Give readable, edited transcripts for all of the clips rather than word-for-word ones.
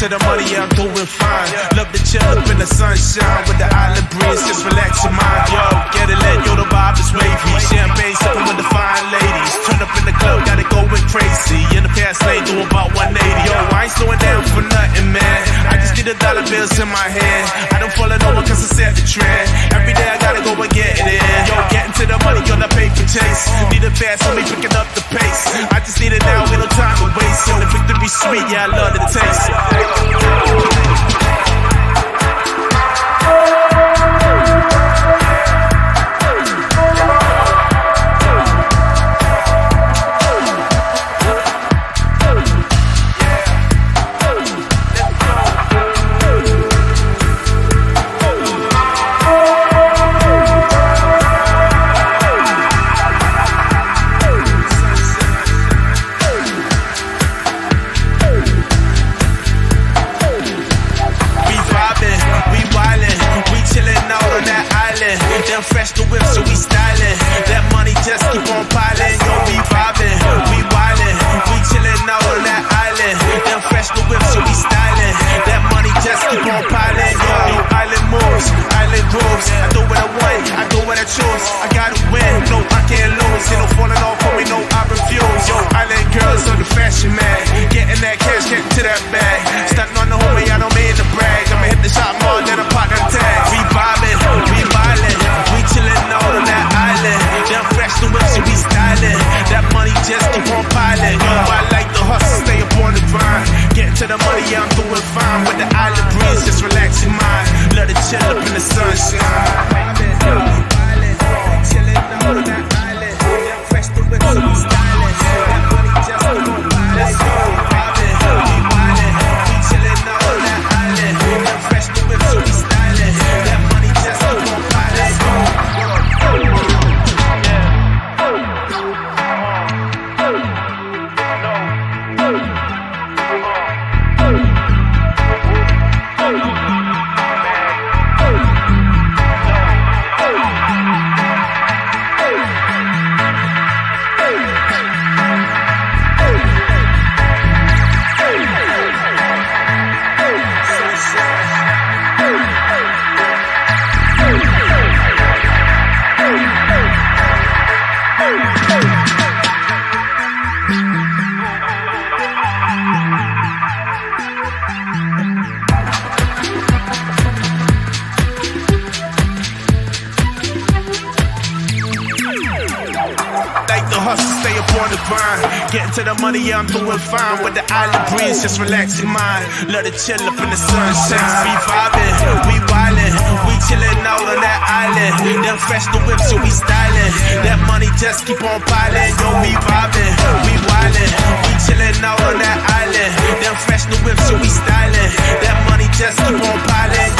To the money, yeah, I'm doing fine. Love to chill up in the sunshine with the island breeze, just relax your mind. Yo, get it lit, yo, the vibe is wavy. Champagne sipping with the fine ladies. Turn up in the club, got it going crazy. In the fast lane, doing about 180. Yo, I ain't slowing down for nothing, man. I just need $1 bills in my hand. I don't fall over cause I set the trend. Every day I gotta go and get it in. Yo, getting to the money on the paper chase. Need it fast, so me picking up the pace. I just need it now, with no time to waste. Yo, the victory sweet, yeah, I love the taste. Fresh the whip, so we styling. That money just keep on piling. Yo, we vibing, we wildin', we chillin' out on that island. Then fresh the whip, so we styling. That money just keep on piling. Yo, island moves, island grooves. I do what I want, I do what I choose. I gotta win, no, I can't lose. Ain't no falling off for me, no, I refuse. Yo, island girls on the fashion mag, getting that cash, getting to that bag. Stuntin' on the homie, I don't mean to brag. I'ma hit the shop more than a partner tag. We vibing, we wildin'. Chillin' out on that island. Then fresh the whip, so we stylin'. That money just keep on piling. Yo, I like the hustle, stay up on the grind. Getting to the money, yeah, I'm doing fine. With the island breeze, just relax your mind. Love to chill up in the sunshine. Chillin' out on that island. Then fresh the whip, so we stylin'. That money just keep on piling. Let's go. We wildin', we chillin' out on that island. Then fresh the whip, so we stylin'. That money just keep on piling. Let's go. Getting to the money, yeah, I'm doing fine. With the island breeze, just relax your mind. Love to chill up in the sunshine. We vibing, we wildin', we chillin' out on that island. Then fresh the whip, so we stylin'. That money just keep on piling. Yo, we vibing, we wildin', we chillin' out on that island. Then fresh the whip, so we stylin'. That money just keep on piling.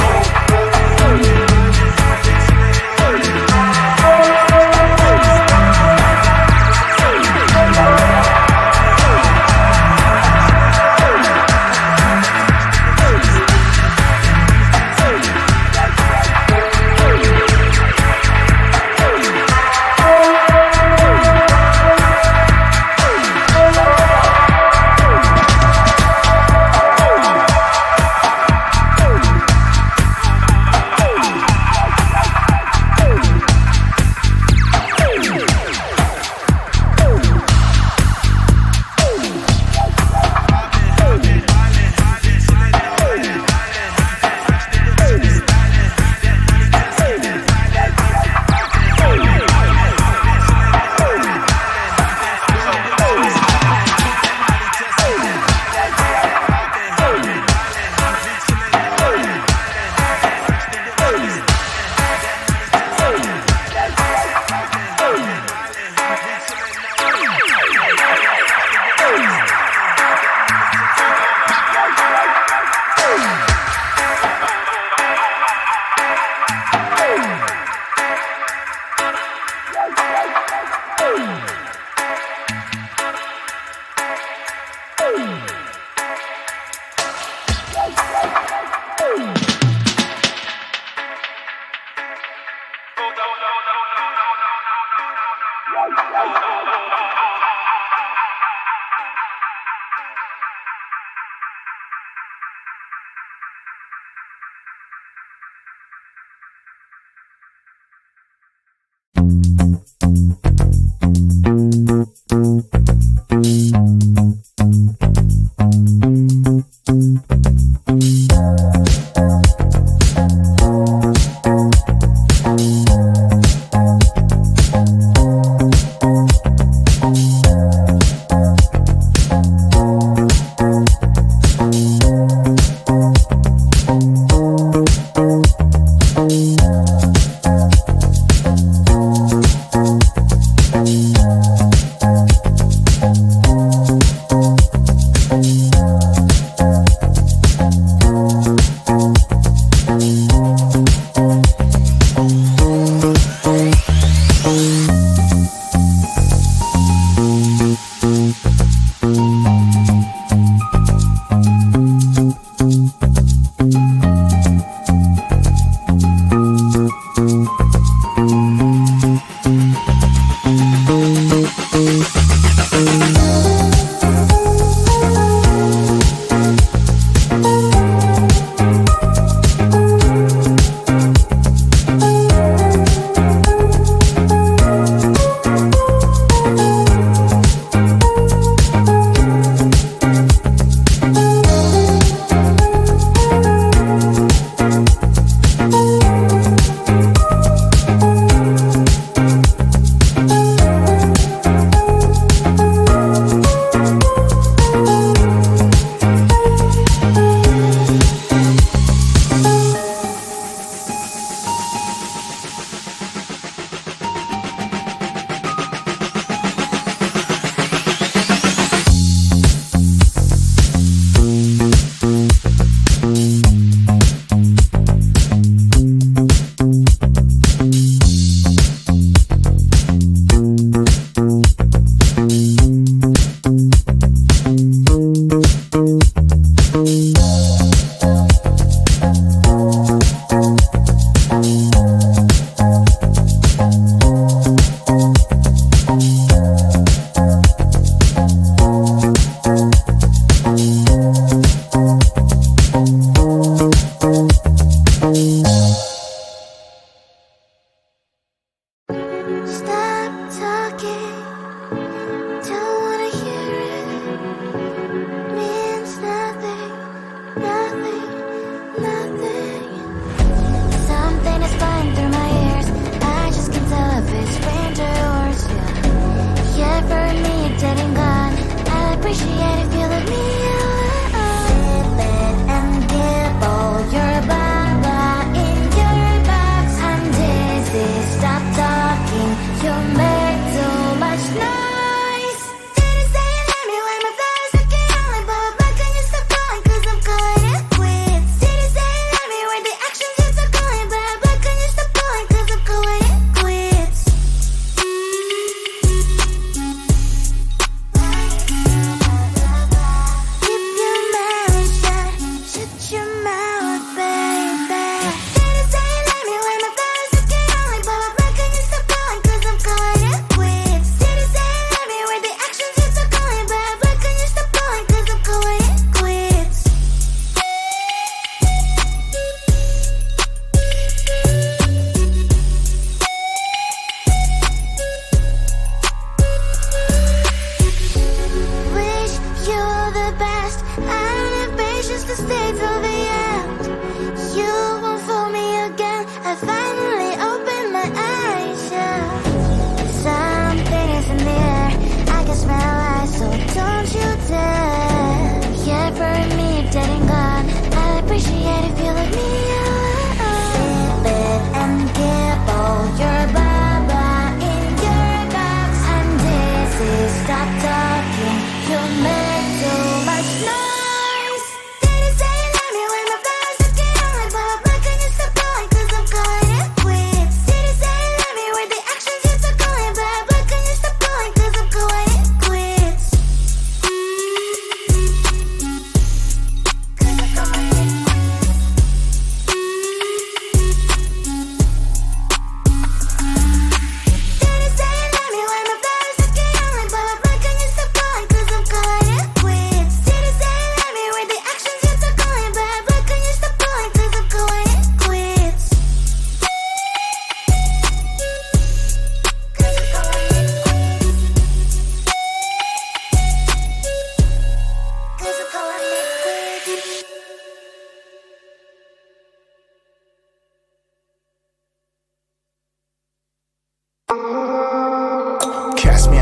You're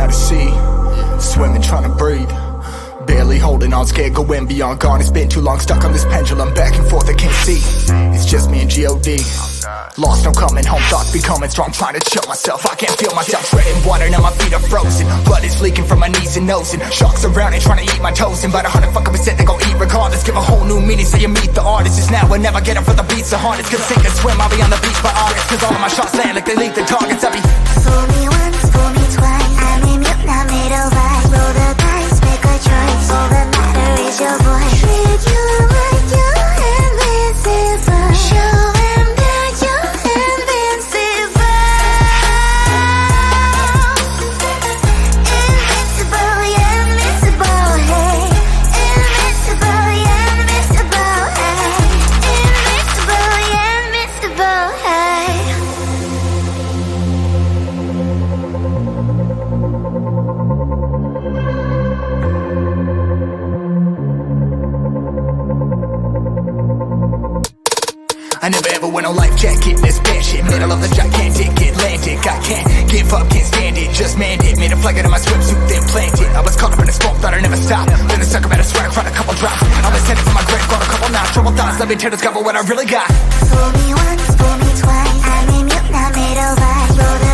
by the sea, swimming, trying to breathe. Barely holding on, scared going beyond gone. It's been too long, stuck on this pendulum, back and forth, I can't see. It's just me and G.O.D. Lost, no coming home, thoughts becoming strong, trying to chill myself. I can't feel myself treading water, now my feet are frozen. Blood is leaking from my knees and nose, and sharks around and trying to eat my toes. And about 100% they gon' eat regardless. Give a whole new meaning, so you meet the artist. It's now or never, get up for the beats the hardest. Cause sink or swim, I'll be on the beach by August. Cause all of my shots land like they leave the targets. I be fool me once, fool me twice. I'm in mute, not middle vibe. Roll the dice, make a choice. All that matter is your voice. Treat you like you're invincible. Show them that you're invincible. Invincible, yeah, invincible, hey. Invincible, yeah, invincible, hey. Invincible, yeah, invincible, hey. I never ever went on life jacket, this bad shit. Middle of the gigantic Atlantic. I can't give up, can't stand it, just manned it. Made a flag out of my swimsuit, then planted. I was caught up in the smoke, thought I'd never stop. Then the sucker better swear, I cried a couple drops. I was headed for my grave, got a couple knots. Trouble thoughts, let me to discover what I really got. Fool me once, fool me twice. I'm in mute, not middle vibe. Roll the